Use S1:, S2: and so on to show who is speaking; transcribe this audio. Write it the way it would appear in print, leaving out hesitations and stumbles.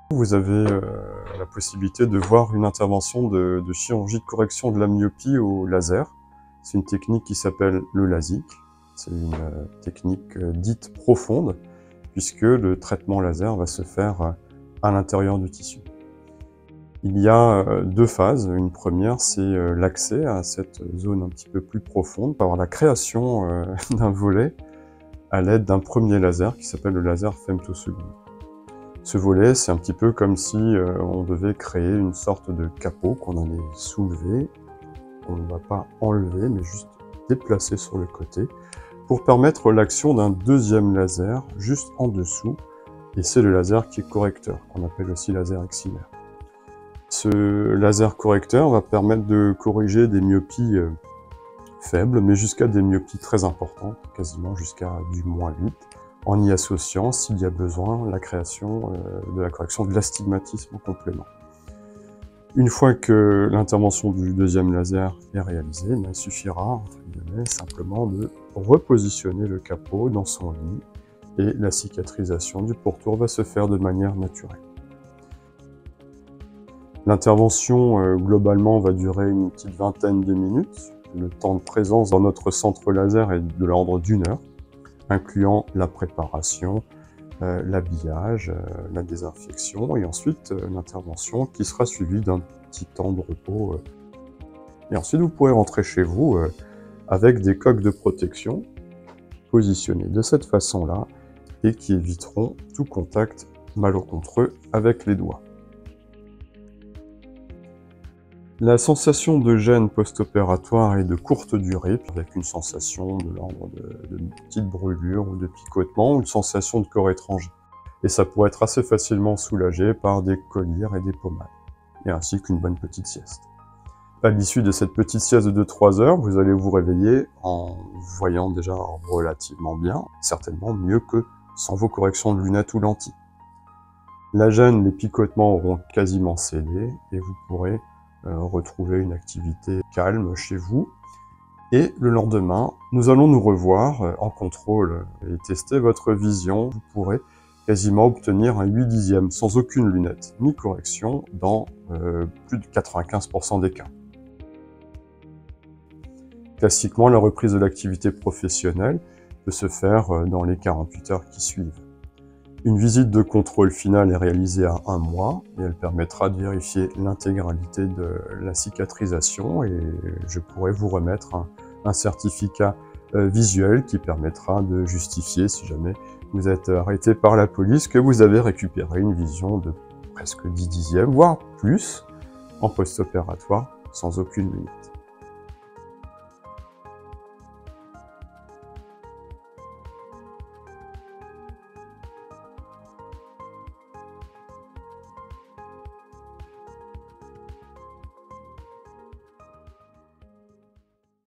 S1: Vous avez la possibilité de voir une intervention de chirurgie de correction de la myopie au laser. C'est une technique qui s'appelle le LASIK. C'est une technique dite profonde, puisque le traitement laser va se faire à l'intérieur du tissu. Il y a deux phases. Une première, c'est l'accès à cette zone un petit peu plus profonde par la création d'un volet à l'aide d'un premier laser qui s'appelle le laser femtoseconde. Ce volet, c'est un petit peu comme si on devait créer une sorte de capot qu'on allait soulever. On ne va pas enlever, mais juste déplacer sur le côté pour permettre l'action d'un deuxième laser juste en dessous. Et c'est le laser qui est correcteur, qu'on appelle aussi laser axillaire. Ce laser correcteur va permettre de corriger des myopies faibles, mais jusqu'à des myopies très importantes, quasiment jusqu'à du -8, en y associant, s'il y a besoin, la création de la correction de l'astigmatisme en complément. Une fois que l'intervention du deuxième laser est réalisée, il suffira, entre guillemets, simplement de repositionner le capot dans son lit et la cicatrisation du pourtour va se faire de manière naturelle. L'intervention, globalement, va durer une petite vingtaine de minutes. Le temps de présence dans notre centre laser est de l'ordre d'1 heure, incluant la préparation, l'habillage, la désinfection et ensuite l'intervention qui sera suivie d'un petit temps de repos. Et ensuite, vous pourrez rentrer chez vous avec des coques de protection positionnées de cette façon-là et qui éviteront tout contact malencontreux avec les doigts. La sensation de gêne post-opératoire est de courte durée, avec une sensation de l'ordre de petites brûlures ou de picotements, ou une sensation de corps étranger. Et ça pourrait être assez facilement soulagé par des collyres et des pommades, et ainsi qu'une bonne petite sieste. À l'issue de cette petite sieste de 2-3 heures, vous allez vous réveiller en voyant déjà relativement bien, certainement mieux que sans vos corrections de lunettes ou lentilles. La gêne, les picotements auront quasiment cédé, et vous pourrez retrouver une activité calme chez vous. Et le lendemain, nous allons nous revoir en contrôle et tester votre vision. Vous pourrez quasiment obtenir un 8/10 sans aucune lunette ni correction dans plus de 95% des cas. Classiquement, la reprise de l'activité professionnelle peut se faire dans les 48 heures qui suivent. Une visite de contrôle finale est réalisée à 1 mois et elle permettra de vérifier l'intégralité de la cicatrisation et je pourrai vous remettre un certificat visuel qui permettra de justifier, si jamais vous êtes arrêté par la police, que vous avez récupéré une vision de presque 10/10, voire plus, en post-opératoire sans aucune lunette.